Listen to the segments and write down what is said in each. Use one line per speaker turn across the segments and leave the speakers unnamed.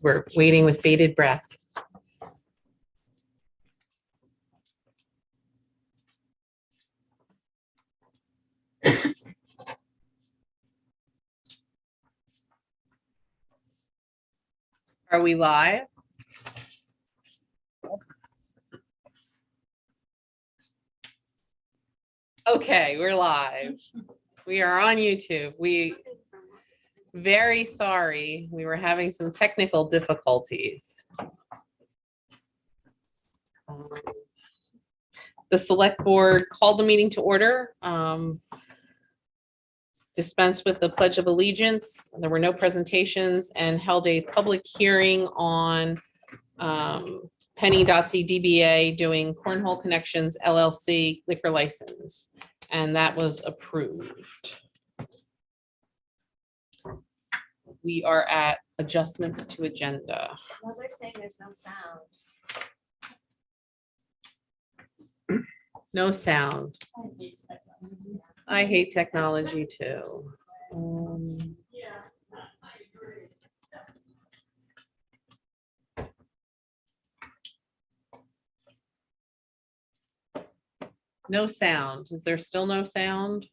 We're waiting with bated breath. Are we live? Okay, we're live. We are on YouTube. Very sorry. We were having some technical difficulties. The select board called the meeting to order. Dispensed with the Pledge of Allegiance. There were no presentations and held a public hearing on Penny Dotsie DBA doing Cornhole Connections LLC liquor license, and that was approved. We are at adjustments to agenda.
Well, they're saying there's no sound.
No sound. I hate technology too. No sound. Is there still no sound?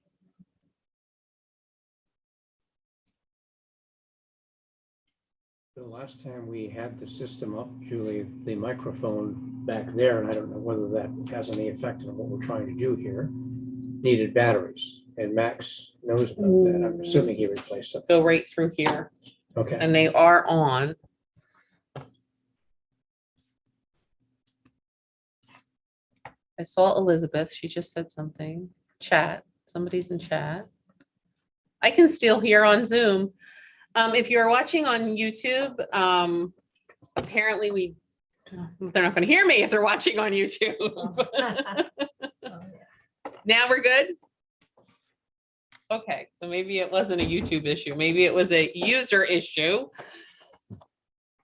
The last time we had the system up, Julie, the microphone back there, and I don't know whether that has any effect on what we're trying to do here, needed batteries. And Max knows about that. I'm assuming he replaced them.
Go right through here,
Okay.
and they are on. I saw Elizabeth. She just said something. Chat. Somebody's in chat. I can still hear on Zoom. If you're watching on YouTube, apparently they're not going to hear me if they're watching on YouTube. Now we're good? Okay, so maybe it wasn't a YouTube issue. Maybe it was a user issue.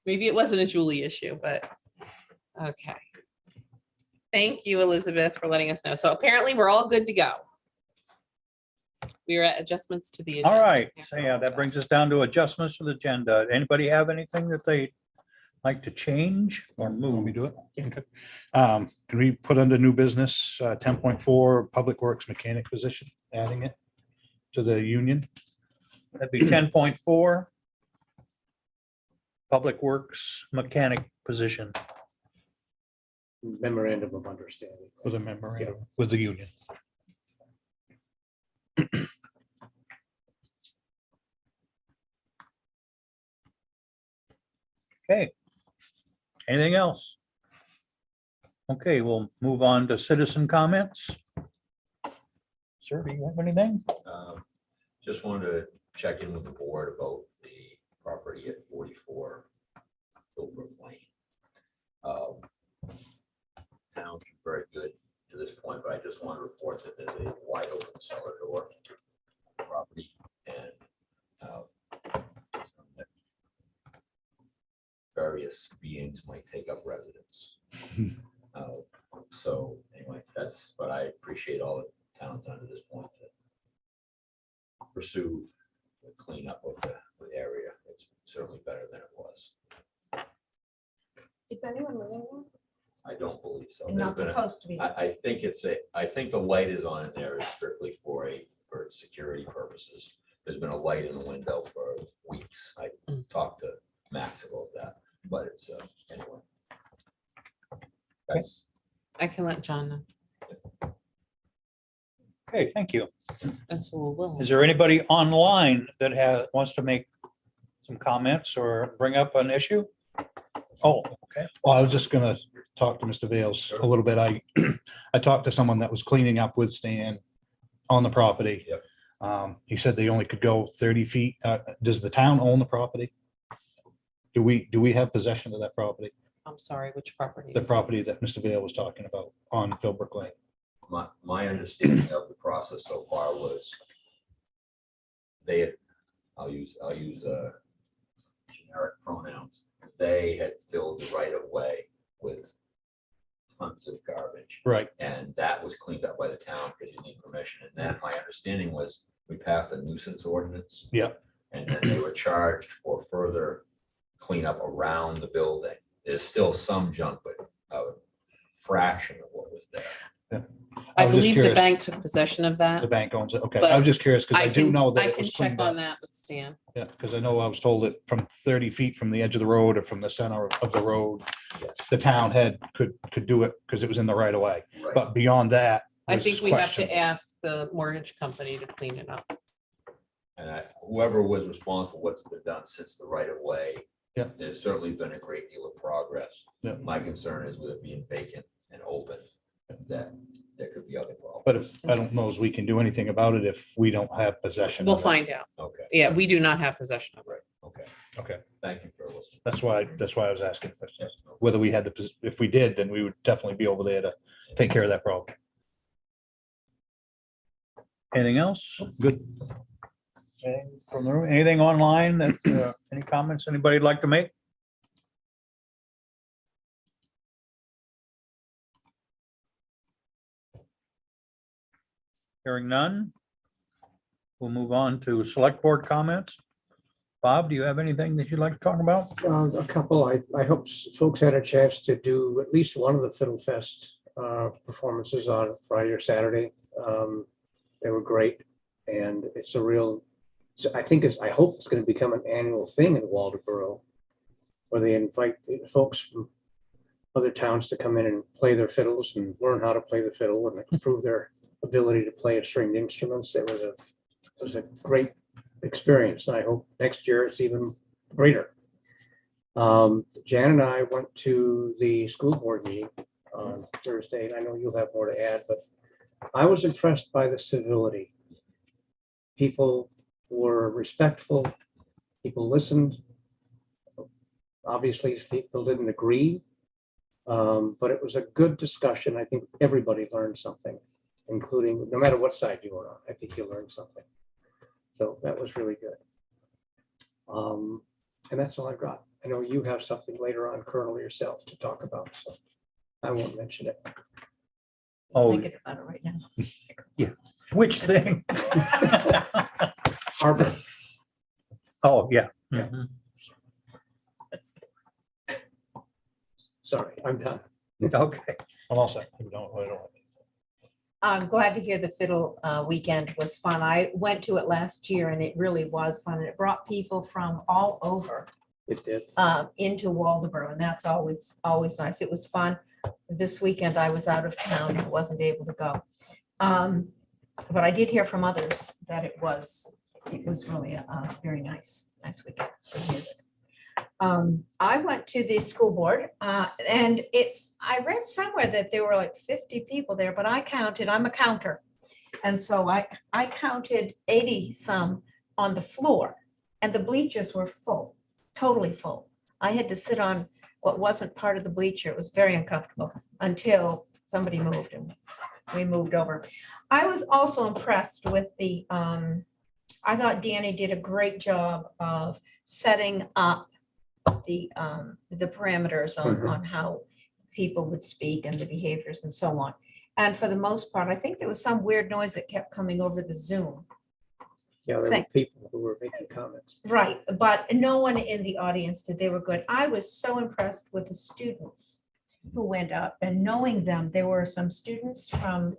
Maybe it wasn't a Julie issue, but okay. Thank you, Elizabeth, for letting us know. So apparently we're all good to go. We are at adjustments to the agenda.
All right, so yeah, that brings us down to adjustments to the agenda. Anybody have anything that they like to change or
Want
move?
me to do it? Okay. Can we put under new business, 10.4, Public Works Mechanic position, adding it to the union?
That'd be 10.4. Public Works Mechanic position.
Memorandum of understanding.
With a memorandum with the union.
Okay. Anything else? Okay, we'll move on to citizen comments. Sir, do you have anything?
Just wanted to check in with the board about the property at 44 Philbrook Lane. Town's been very good to this point, but I just want to report that there's a wide open cellar door property and various beings might take up residence. So anyway, that's, but I appreciate all the towns done to this point to pursue the cleanup of the area. It's certainly better than it was.
Is anyone living there?
I don't believe so.
Not
There's been a-
supposed to be.
I think I think the light is on in there is strictly for security purposes. There's been a light in the window for weeks. I talked to Max about that, but it's anyway. That's
I can let John know.
Okay, thank you.
That's what we'll.
Is there anybody online that wants to make some comments or bring up an issue? Oh, okay.
Well, I was just gonna talk to Mr. Vales a little bit. I talked to someone that was cleaning up with Stan on the property.
Yep.
He said they only could go 30 feet. Does the town own the property? Do we have possession of that property?
I'm sorry, which property?
The
is it?
property that Mr. Vale was talking about on Philbrook Lane?
my understanding of the process so far was they had, I'll use generic pronouns. They had filled the right of way with tons of garbage.
Right.
And that was cleaned up by the town because you need permission. And then my understanding was we passed a nuisance ordinance.
Yeah.
And then they were charged for further cleanup around the building. There's still some junk, but a fraction of what was there.
I
was just
believe the
curious.
bank took possession of
The
that.
bank owns it. Okay,
But
I was just curious because I do know that
I
it
can
was
check
cleaned
on
up.
that with Stan.
Yeah, because I know I was told that from 30 feet from the edge of the road or from the center of the road,
Yes.
the town head could do it because it was in the right of way.
Right.
But beyond that.
I
was
think we have to
questionable.
ask the mortgage company to clean it up.
And whoever was responsible, what's been done since the right of way.
Yeah.
There's certainly been a great deal of progress.
Yeah.
My concern is with it being vacant and open, that there could be other problems.
But if, I don't know as we can do anything about it if we don't have possession.
We'll
of it.
find out.
Okay,
Yeah, we do not have possession of it.
okay.
Okay,
Thank you for listening.
that's why I was asking
Yes, no.
whether we had if we did, then we would definitely be over there to take care of that problem.
Anything else? Good. Anything from the room? Anything online that, any comments anybody'd like to make? Hearing none. We'll move on to select board comments. Bob, do you have anything that you'd like to talk about?
A couple, I hope folks had a chance to do at least one of the Fiddle Fest performances on Friday or Saturday. They were great, and it's a real, I hope it's going to become an annual thing in Waldeboro, where they invite folks from other towns to come in and play their fiddles and learn how to play the fiddle and improve their ability to play stringed instruments. It was a great experience. I hope next year it's even greater. Jan and I went to the school board meeting on Thursday, and I know you'll have more to add, but I was impressed by the civility. People were respectful. People listened. Obviously, people didn't agree, but it was a good discussion. I think everybody learned something, including, no matter what side you were on, I think you learned something. So that was really good. And that's all I've got. I know you have something later on, Colonel, yourself to talk about, so I won't mention it.
Oh,
Thinking about it right now.
which thing?
Harbor,
Oh, yeah.
Yeah.
Mhm.
sorry, I'm done.
Okay.
I'm all set. I don't.
I'm glad to hear the fiddle weekend was fun. I went to it last year and it really was fun. And it brought people from all over
It did.
into Waldeboro, and that's always nice. It was fun. This weekend I was out of town and wasn't able to go. But I did hear from others that it was really a very nice weekend for music. I went to the school board and I read somewhere that there were like 50 people there, but I counted, I'm a counter. And so I counted 80 some on the floor, and the bleachers were full, totally full. I had to sit on what wasn't part of the bleacher. It was very uncomfortable until somebody moved and we moved over. I was also impressed with I thought Danny did a great job of setting up the parameters on how people would speak and the behaviors and so on. And for the most part, I think there was some weird noise that kept coming over the Zoom.
Yeah, there were
Thank-
people who were making comments.
Right, but no one in the audience did. They were good. I was so impressed with the students who went up, and knowing them, there were some students from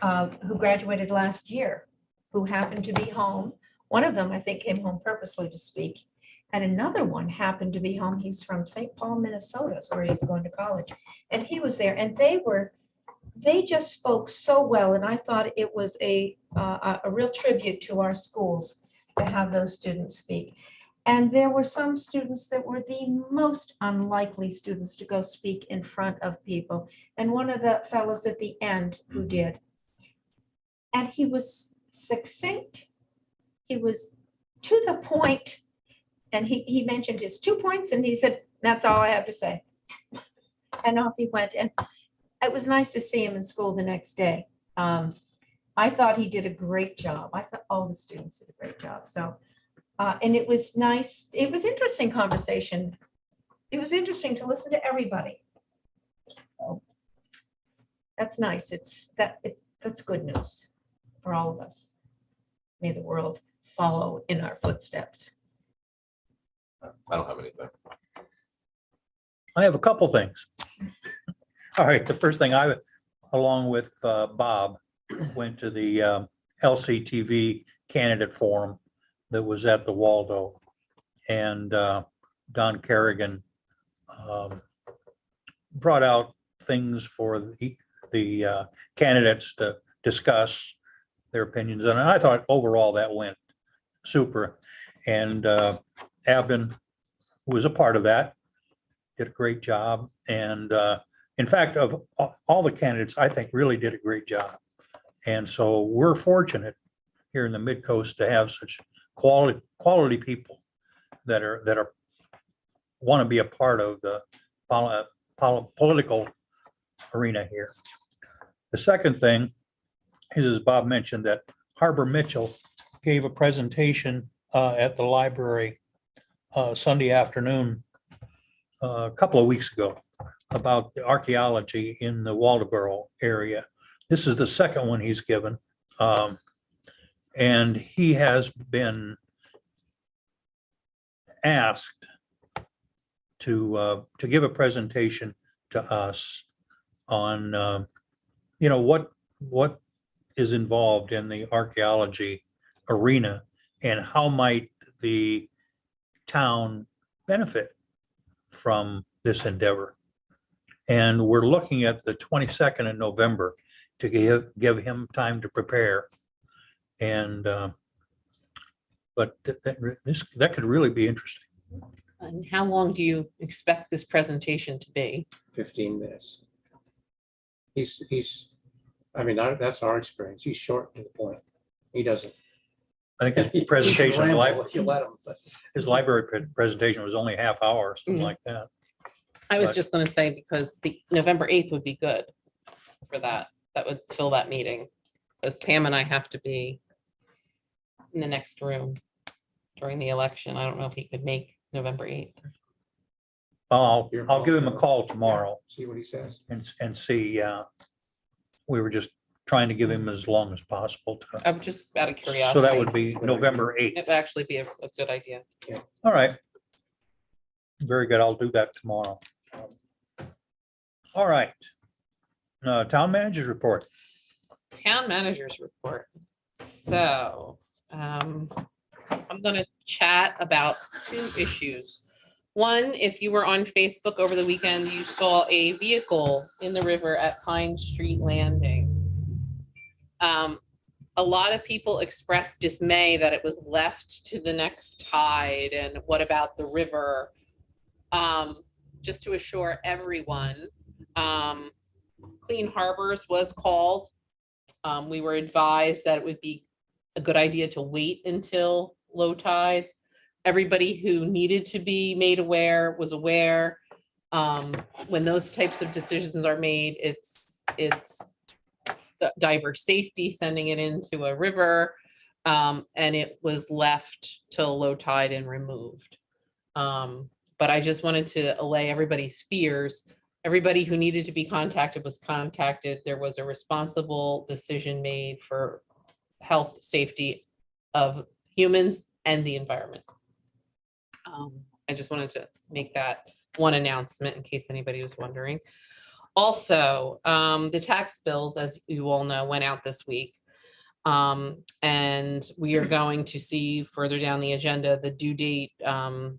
who graduated last year who happened to be home. One of them, I think, came home purposely to speak. And another one happened to be home. He's from St. Paul, Minnesota, is where he's going to college. And he was there, and they just spoke so well. And I thought it was a real tribute to our schools to have those students speak. And there were some students that were the most unlikely students to go speak in front of people. And one of the fellows at the end who did. And he was succinct. He was to the point. And he mentioned his 2 points and he said, that's all I have to say. And off he went. And it was nice to see him in school the next day. I thought he did a great job. I thought all the students did a great job. So, and it was nice. It was interesting conversation. It was interesting to listen to everybody. So, that's nice. That's good news for all of us. May the world follow in our footsteps.
I don't have anything.
I have a couple things. All right, the first thing along with Bob, went to the LCTV candidate forum that was at the Waldo. And Don Kerrigan brought out things for the candidates to discuss their opinions. And I thought overall that went super. And Abden, who was a part of that, did a great job. And in fact, of all the candidates, I think really did a great job. And so we're fortunate here in the Mid-Coast to have such quality people that are want to be a part of the political arena here. The second thing is, as Bob mentioned, that Harbor Mitchell gave a presentation at the library Sunday afternoon a couple of weeks ago about the archaeology in the Waldoboro area. This is the second one he's given. And he has been asked to give a presentation to us on, what is involved in the archaeology arena and how might the town benefit from this endeavor. And we're looking at the 22nd of November to give him time to prepare. And but that could really be interesting.
And how long do you expect this presentation to be?
15 minutes. That's our experience. He's short to the point. He doesn't.
I think
he
his presentation,
can ramble if you let him, but
his library presentation was only a half hour, something
Mhm.
like that.
I was
But-
just gonna say, because the November 8th would be good for that. That would fill that meeting. Because Pam and I have to be in the next room during the election. I don't know if he could make November 8th.
I'll give him a call tomorrow
see what he says.
and see. We were just trying to give him as long as possible to.
I'm just out of curiosity.
So that would be November 8th.
It would actually be a good idea.
All right. Very good. I'll do that tomorrow. All right. Town managers report.
Town managers report. So I'm gonna chat about two issues. One, if you were on Facebook over the weekend, you saw a vehicle in the river at Pine Street Landing. A lot of people expressed dismay that it was left to the next tide, and what about the river? Just to assure everyone, Clean Harbors was called. We were advised that it would be a good idea to wait until low tide. Everybody who needed to be made aware was aware. When those types of decisions are made, it's diver safety, sending it into a river, and it was left till low tide and removed. But I just wanted to allay everybody's fears. Everybody who needed to be contacted was contacted. There was a responsible decision made for health, safety of humans and the environment. I just wanted to make that one announcement in case anybody was wondering. Also, the tax bills, as you all know, went out this week. And we are going to see further down the agenda, the due date, the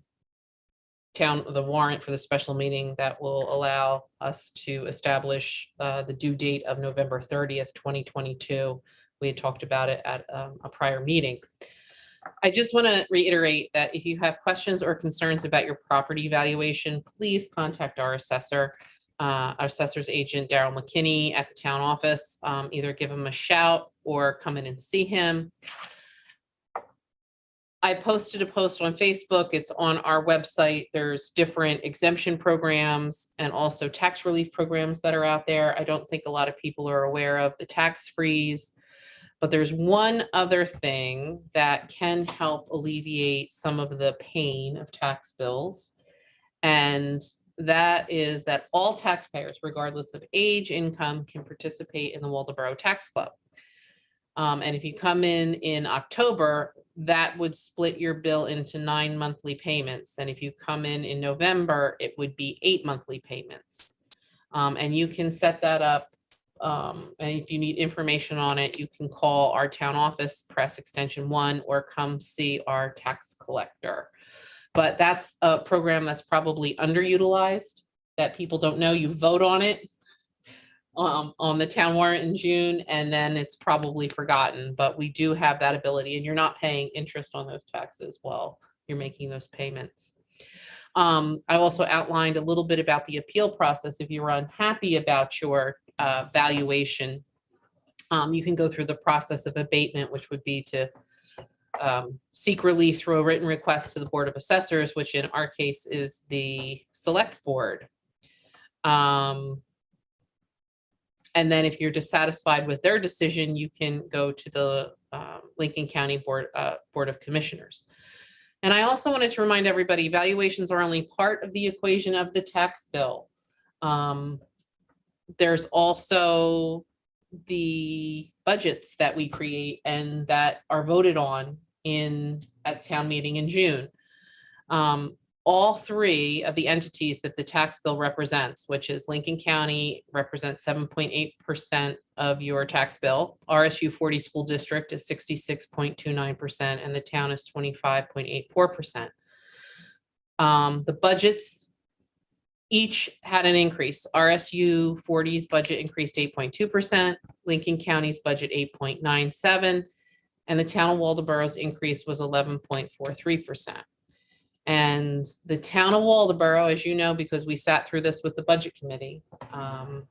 warrant for the special meeting that will allow us to establish the due date of November 30th, 2022. We had talked about it at a prior meeting. I just want to reiterate that if you have questions or concerns about your property valuation, please contact our assessor, our assessor's agent, Daryl McKinney, at the town office. Either give him a shout or come in and see him. I posted a post on Facebook. It's on our website. There's different exemption programs and also tax relief programs that are out there. I don't think a lot of people are aware of the tax freeze. But there's one other thing that can help alleviate some of the pain of tax bills. And that is that all taxpayers, regardless of age, income, can participate in the Waldoboro Tax Club. And if you come in October, that would split your bill into 9 monthly payments. And if you come in November, it would be 8 monthly payments. And you can set that up. And if you need information on it, you can call our town office, press extension 1, or come see our tax collector. But that's a program that's probably underutilized, that people don't know. You vote on it on the town warrant in June, and then it's probably forgotten, but we do have that ability, and you're not paying interest on those taxes while you're making those payments. I also outlined a little bit about the appeal process. If you're unhappy about your valuation, you can go through the process of abatement, which would be to seek relief through a written request to the Board of Assessors, which in our case is the Select Board. And then if you're dissatisfied with their decision, you can go to the Lincoln County Board of Commissioners. And I also wanted to remind everybody, valuations are only part of the equation of the tax bill. There's also the budgets that we create and that are voted on at town meeting in June. All 3 of the entities that the tax bill represents, which is Lincoln County represents 7.8% of your tax bill, RSU 40 school district is 66.29%, and the town is 25.84%. The budgets each had an increase. RSU 40's budget increased 8.2%, Lincoln County's budget 8.97%, and the town of Waldoboro's increase was 11.43%. And the town of Waldoboro, as you know, because we sat through this with the budget committee, and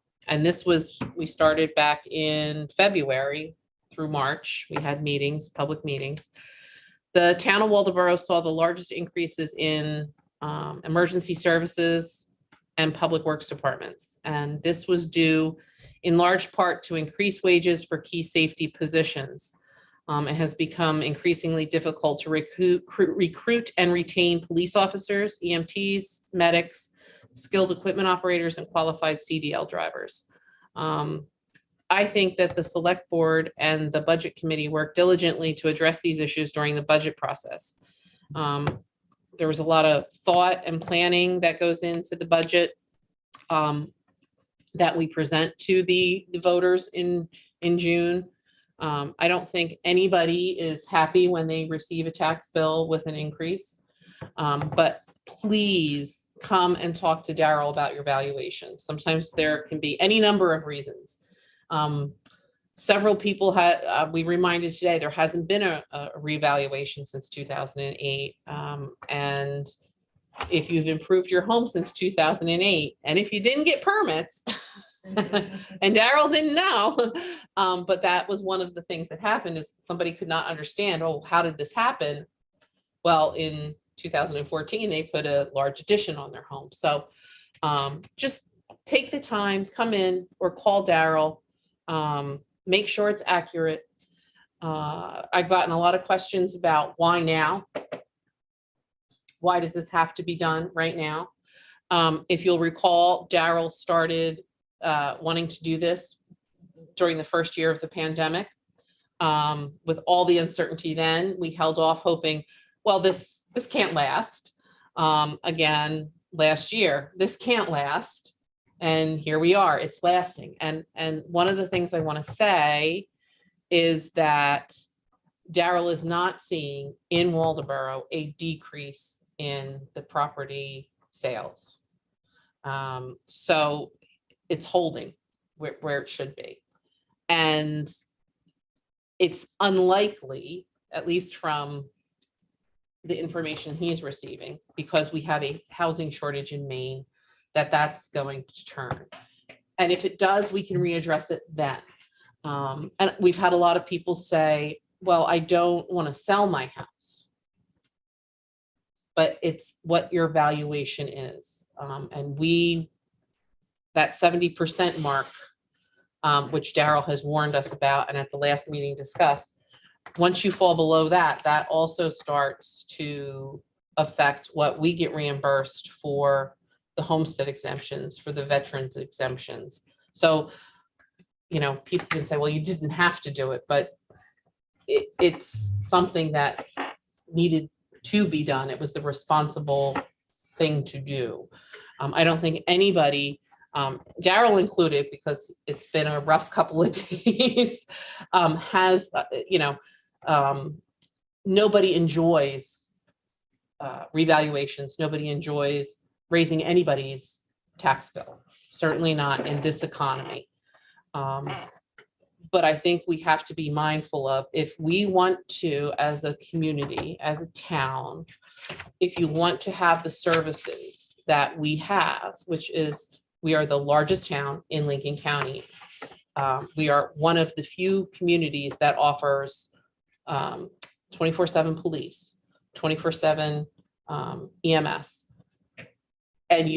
we started back in February through March. We had meetings, public meetings. The town of Waldoboro saw the largest increases in emergency services and public works departments. And this was due in large part to increased wages for key safety positions. It has become increasingly difficult to recruit and retain police officers, EMTs, medics, skilled equipment operators, and qualified CDL drivers. I think that the Select Board and the Budget Committee worked diligently to address these issues during the budget process. There was a lot of thought and planning that goes into the budget that we present to the voters in June. I don't think anybody is happy when they receive a tax bill with an increase, but please come and talk to Daryl about your valuation. Sometimes there can be any number of reasons. Several people we reminded today, there hasn't been a revaluation since 2008. And if you've improved your home since 2008, and if you didn't get permits, and Daryl didn't know, but that was one of the things that happened, is somebody could not understand, oh, how did this happen? Well, in 2014, they put a large addition on their home. So just take the time, come in or call Daryl, make sure it's accurate. I've gotten a lot of questions about why now? Why does this have to be done right now? If you'll recall, Daryl started wanting to do this during the first year of the pandemic. With all the uncertainty then, we held off hoping, well, this can't last. Again, last year, this can't last. And here we are, it's lasting. And one of the things I want to say is that Daryl is not seeing in Waldoboro a decrease in the property sales. So it's holding where it should be. And it's unlikely, at least from the information he's receiving, because we have a housing shortage in Maine, that's going to turn. And if it does, we can readdress it then. And we've had a lot of people say, well, I don't want to sell my house. But it's what your valuation is. And that 70% mark, which Daryl has warned us about and at the last meeting discussed, once you fall below that, that also starts to affect what we get reimbursed for the homestead exemptions, for the veterans exemptions. So, people can say, well, you didn't have to do it, but it's something that needed to be done. It was the responsible thing to do. I don't think anybody, Daryl included, because it's been a rough couple of days, has, nobody enjoys revaluations. Nobody enjoys raising anybody's tax bill, certainly not in this economy. But I think we have to be mindful of, if we want to, as a community, as a town, if you want to have the services that we have, which is, we are the largest town in Lincoln County. We are one of the few communities that offers 24/7 police, 24/7 EMS. And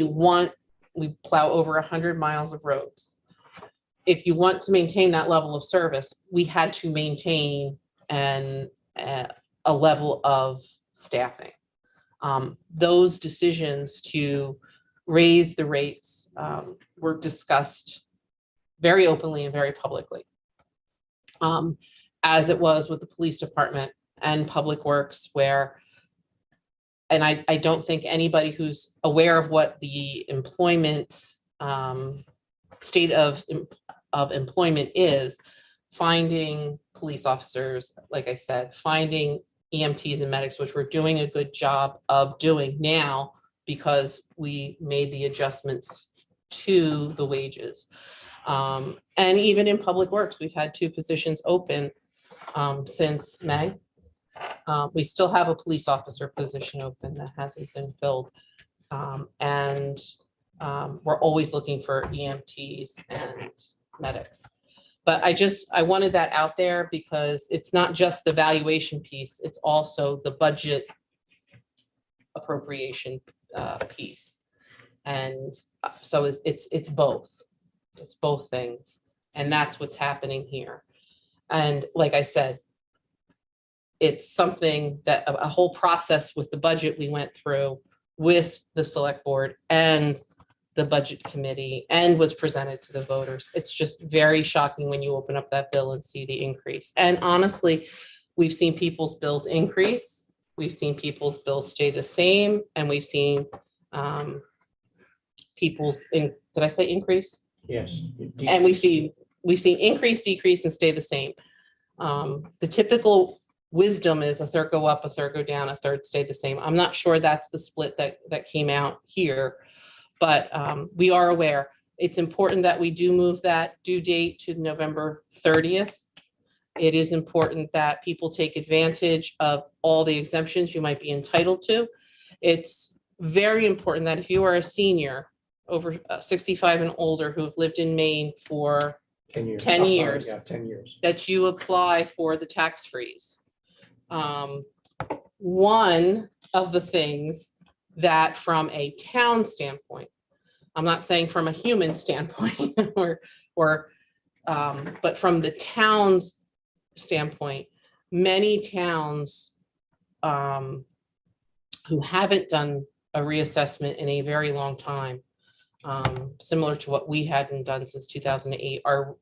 we plow over 100 miles of roads. If you want to maintain that level of service, we had to maintain a level of staffing. Those decisions to raise the rates were discussed very openly and very publicly, as it was with the police department and Public Works, and I don't think anybody who's aware of what the employment state of employment is, finding police officers, like I said, finding EMTs and medics, which we're doing a good job of doing now because we made the adjustments to the wages. And even in Public Works, we've had 2 positions open since May. We still have a police officer position open that hasn't been filled. And we're always looking for EMTs and medics. But I wanted that out there because it's not just the valuation piece, it's also the budget appropriation piece. And so it's both. It's both things. And that's what's happening here. And like I said, it's something that a whole process with the budget we went through with the select board and the budget committee and was presented to the voters. It's just very shocking when you open up that bill and see the increase. And honestly, we've seen people's bills increase. We've seen people's bills stay the same. And we've seen did I say increase?
Yes.
And we've seen increase, decrease, and stay the same. The typical wisdom is a third go up, a third go down, a third stay the same. I'm not sure that's the split that came out here, but we are aware. It's important that we do move that due date to November 30th. It is important that people take advantage of all the exemptions you might be entitled to. It's very important that if you are a senior over 65 and older who have lived in Maine for
10 years.
10 years.
Yeah, 10 years.
that you apply for the tax freeze. One of the things that from a town standpoint, I'm not saying from a human standpoint but from the town's standpoint, many towns who haven't done a reassessment in a very long time, similar to what we hadn't done since 2008, are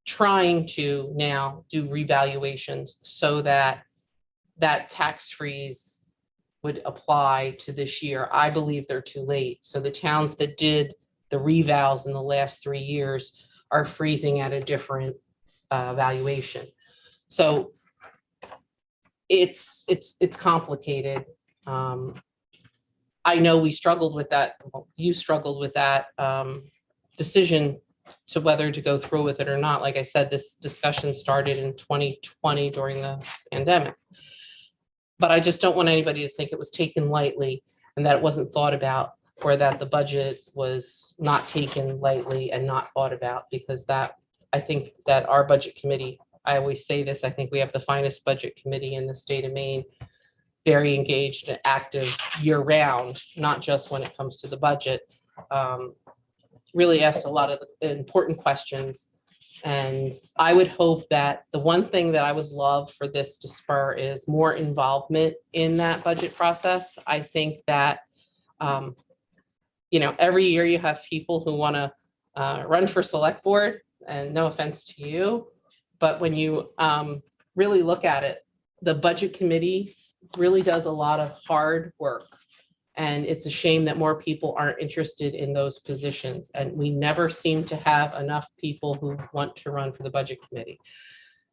trying to now do revaluations so that tax freeze would apply to this year. I believe they're too late. So the towns that did the revals in the last 3 years are freezing at a different valuation. So it's complicated. I know we struggled with that. Well, you struggled with that decision to whether to go through with it or not. Like I said, this discussion started in 2020 during the pandemic. But I just don't want anybody to think it was taken lightly and that it wasn't thought about, or that the budget was not taken lightly and not thought about, because I think that our budget committee, I always say this, I think we have the finest budget committee in the state of Maine, very engaged and active year round, not just when it comes to the budget. Really asked a lot of important questions. And I would hope that the one thing that I would love for this to spur is more involvement in that budget process. I think that, every year you have people who want to run for select board, and no offense to you, But when you really look at it, the budget committee really does a lot of hard work. And it's a shame that more people aren't interested in those positions. And we never seem to have enough people who want to run for the budget committee.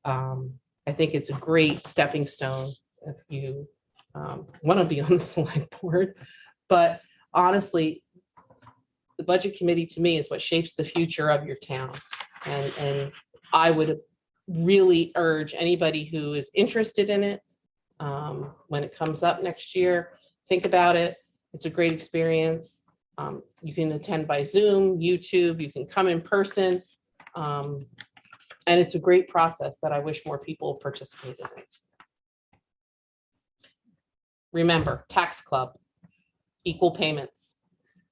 I think it's a great stepping stone if you want to be on the select board. But honestly, the budget committee to me is what shapes the future of your town. And I would really urge anybody who is interested in it, when it comes up next year, think about it. It's a great experience. You can attend by Zoom, YouTube, you can come in person. And it's a great process that I wish more people participated in. Remember, tax club, equal payments.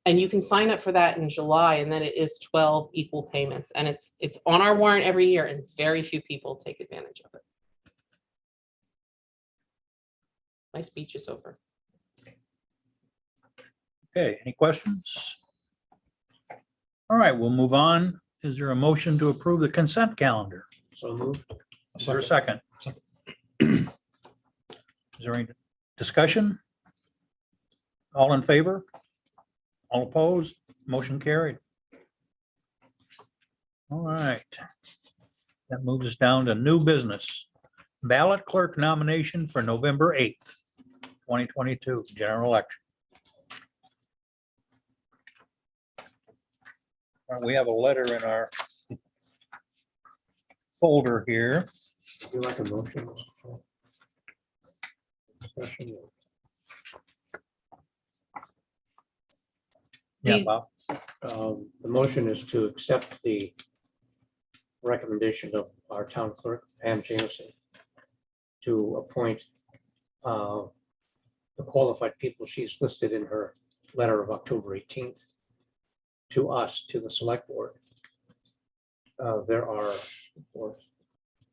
And you can sign up for that in July, and then it is 12 equal payments. And it's on our warrant every year, and very few people take advantage of it. My speech is over.
Okay, any questions? All right, we'll move on. Is there a motion to approve the consent calendar?
So moved.
Is there a second?
Second.
Is there any discussion? All in favor? All opposed? Motion carried. All right. That moves us down to new business. Ballot clerk nomination for November 8th, 2022, general election. We have a letter in our folder here.
Do you like a motion? Discussion?
Yeah,
The-
Bob.
The motion is to accept the recommendation of our town clerk, Pam Jameson, to appoint the qualified people she's listed in her letter of October 18th to us, to the select board. There are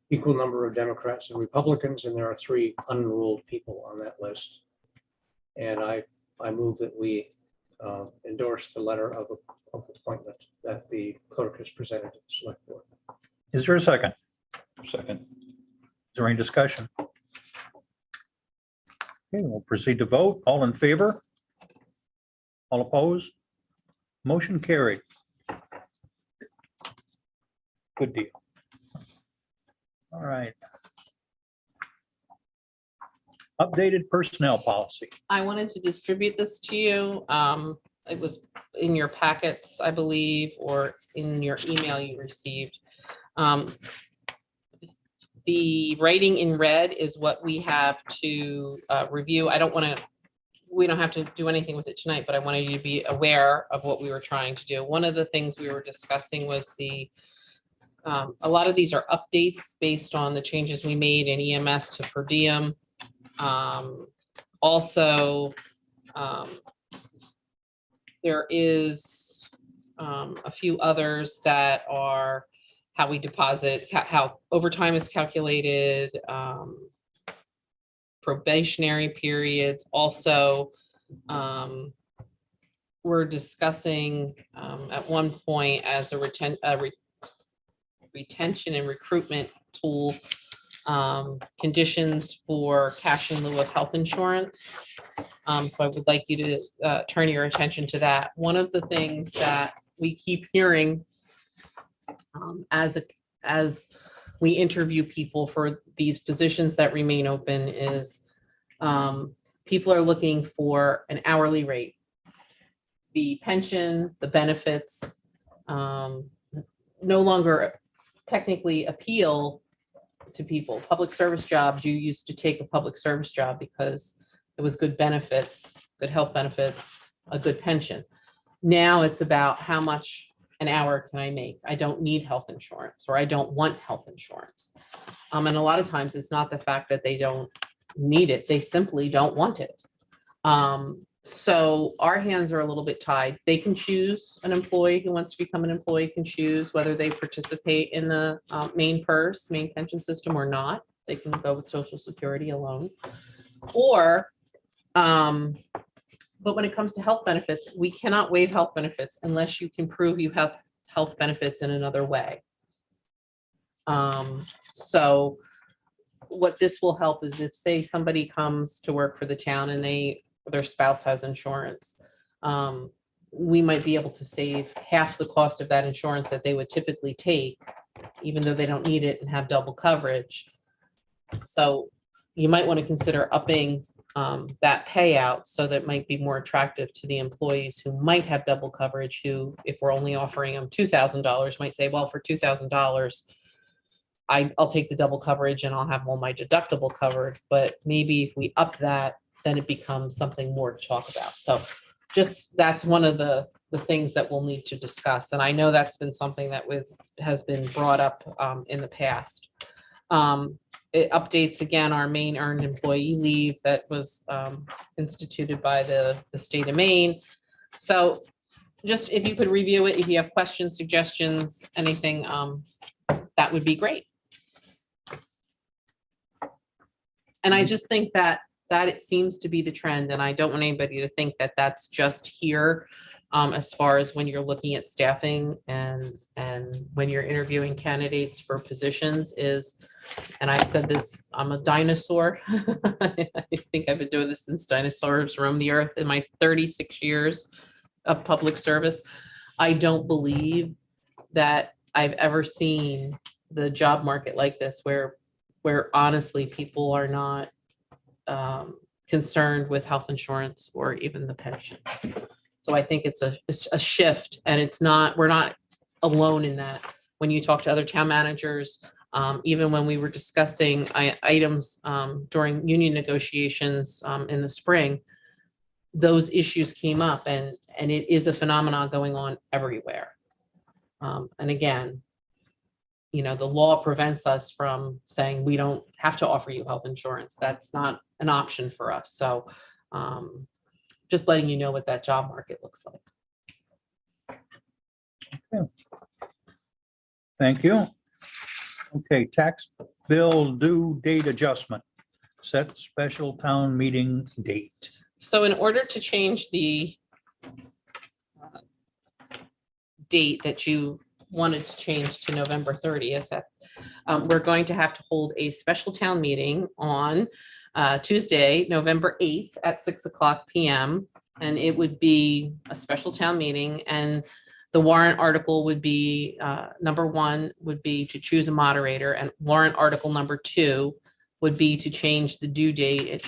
equal number of Democrats and Republicans, and there are 3 unruled people on that list. And I move that we endorse the letter of appointment that the clerk has presented to the select board.
Is there a second?
Second.
Is there any discussion? Okay, we'll proceed to vote. All in favor? All opposed? Motion carried. Good deal. All right. Updated personnel policy.
I wanted to distribute this to you. It was in your packets, I believe, or in your email you received. The writing in red is what we have to review. We don't have to do anything with it tonight, but I wanted you to be aware of what we were trying to do. One of the things we were discussing was a lot of these are updates based on the changes we made in EMS to per diem. Also, there is a few others that are how we deposit, how overtime is calculated, probationary periods. Also, we're discussing at one point as a retention and recruitment tool, conditions for cash in lieu of health insurance. So I would like you to turn your attention to that. One of the things that we keep hearing as we interview people for these positions that remain open is people are looking for an hourly rate. The pension, the benefits no longer technically appeal to people. Public service jobs, you used to take a public service job because it was good benefits, good health benefits, a good pension. Now it's about how much an hour can I make? I don't need health insurance, or I don't want health insurance. And a lot of times it's not the fact that they don't need it, they simply don't want it. So our hands are a little bit tied. They can choose, an employee who wants to become an employee can choose whether they participate in the main pension system or not. They can go with Social Security alone. Or, but when it comes to health benefits, we cannot waive health benefits unless you can prove you have health benefits in another way. So what this will help is if, say, somebody comes to work for the town and their spouse has insurance, we might be able to save half the cost of that insurance that they would typically take, even though they don't need it and have double coverage. So you might want to consider upping that payout, so that might be more attractive to the employees who might have double coverage, who, if we're only offering them $2,000, might say, well, for $2,000, I'll take the double coverage and I'll have all my deductible covered. But maybe if we up that, then it becomes something more to talk about. So just, that's one of the things that we'll need to discuss. And I know that's been something that has been brought up in the past. It updates again our main earned employee leave that was instituted by the state of Maine. So just if you could review it, if you have questions, suggestions, anything, that would be great. And I just think that it seems to be the trend, and I don't want anybody to think that that's just here, as far as when you're looking at staffing and when you're interviewing candidates for positions is, and I've said this, I'm a dinosaur. I think I've been doing this since dinosaurs roamed the earth in my 36 years of public service. I don't believe that I've ever seen the job market like this, where honestly people are not concerned with health insurance or even the pension. So I think it's a shift, and we're not alone in that. When you talk to other town managers, even when we were discussing items during union negotiations in the spring, those issues came up, and it is a phenomenon going on everywhere. And again, the law prevents us from saying we don't have to offer you health insurance. That's not an option for us. So just letting you know what that job market looks like.
Thank you. Okay, tax bill due date adjustment, set special town meeting date.
So in order to change the date that you wanted to change to November 30th, we're going to have to hold a special town meeting on Tuesday, November 8th at 6:00 p.m. And it would be a special town meeting, and the warrant article would be, number 1 would be to choose a moderator, and warrant article number 2 would be to change the due date.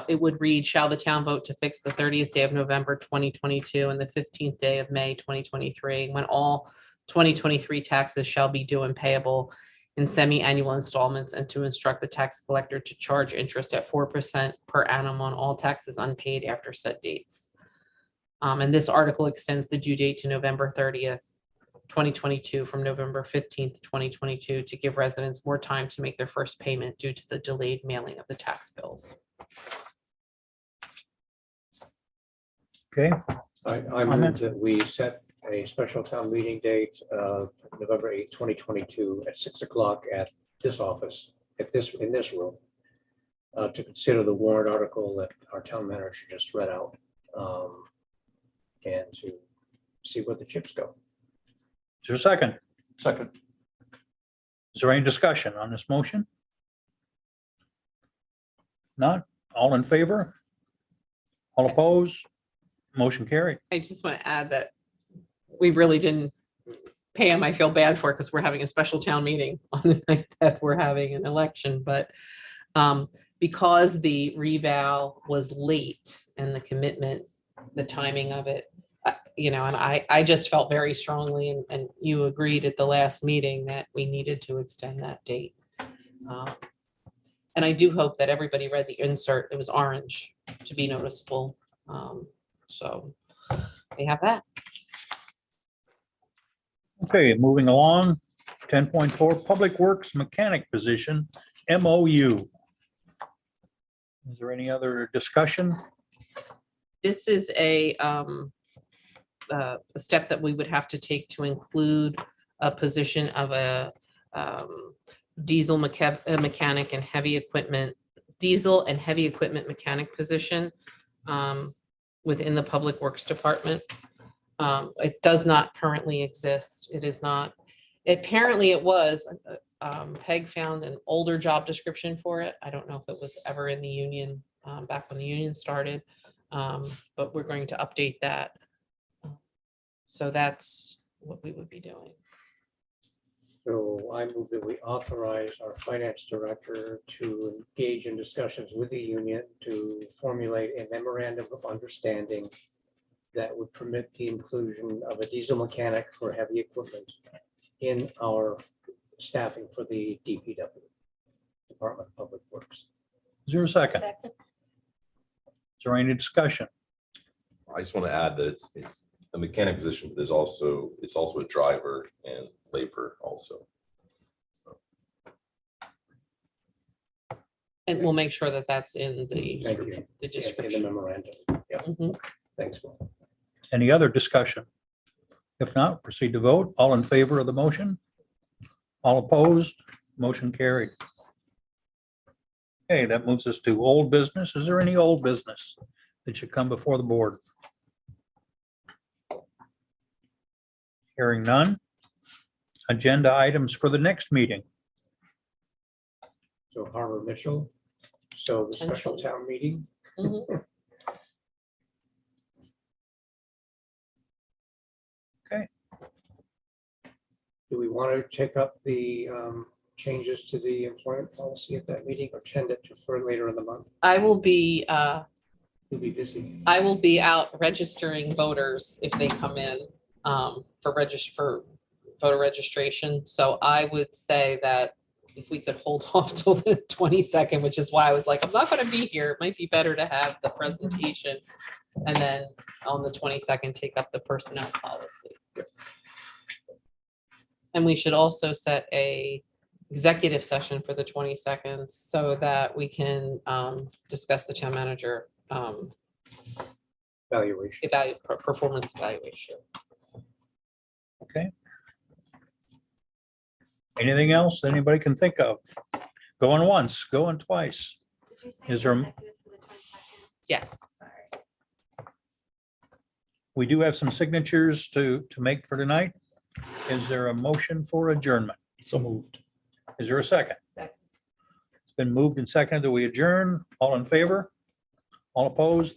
It would read, shall the town vote to fix the 30th day of November 2022 and the 15th day of May 2023, when all 2023 taxes shall be due and payable in semi-annual installments, and to instruct the tax collector to charge interest at 4% per annum on all taxes unpaid after said dates. And this article extends the due date to November 30th, 2022 from November 15th, 2022, to give residents more time to make their first payment due to the delayed mailing of the tax bills.
Okay,
I move that we set a special town meeting date of November 8th, 2022 at 6:00 at this office, in this room, to consider the warrant article that our town manager just read out, and to see where the chips go.
is there a second? Second. Is there any discussion on this motion? Not? All in favor? All opposed? Motion carried.
I just want to add that we really didn't pay him. I feel bad for it because we're having a special town meeting on the night that we're having an election. But because the reval was late and the commitment, the timing of it, and I just felt very strongly, and you agreed at the last meeting, that we needed to extend that date. And I do hope that everybody read the insert. It was orange to be noticeable. So we have that.
Okay, moving along, 10.4, Public Works Mechanic Position, MOU. Is there any other discussion?
This is a step that we would have to take to include a position of a diesel mechanic and heavy equipment, diesel and heavy equipment mechanic position within the Public Works Department. It does not currently exist. It is not, apparently it was, Peg found an older job description for it. I don't know if it was ever in the union, back when the union started. But we're going to update that. So that's what we would be doing.
So I move that we authorize our finance director to engage in discussions with the union to formulate a memorandum of understanding that would permit the inclusion of a diesel mechanic for heavy equipment in our staffing for the DPW, Department of Public Works.
Is there a second? Is there any discussion?
I just want to add that it's a mechanic position, but it's also a driver and labor also. So,
And we'll make sure that that's in the
Thank you.
the
In the
description.
memorandum. Yeah,
Mhm.
thanks, Will.
Any other discussion? If not, proceed to vote. All in favor of the motion? All opposed? Motion carried. Okay, that moves us to old business. Is there any old business that should come before the board? Hearing none. Agenda items for the next meeting.
So Harbor Mitchell, so the special
Potential.
town meeting.
Mhm.
Do we want to take up the changes to the employment policy at that meeting or send it to for later in the month?
I will be,
You'll be busy.
I will be out registering voters if they come in for voter registration. So I would say that if we could hold off till the 22nd, which is why I was like, I'm not going to be here. It might be better to have the presentation and then on the 22nd, take up the personnel policy. And we should also set a executive session for the 22nd so that we can discuss the town manager
Valuation.
performance evaluation.
Okay. Anything else anybody can think of? Going once, going twice.
Did you say
Is there-
executive for the 22nd?
Yes.
Sorry.
We do have some signatures to make for tonight. Is there a motion for adjournment?
So moved.
Is there a second?
Second.
It's been moved and seconded that we adjourn. All in favor? All opposed?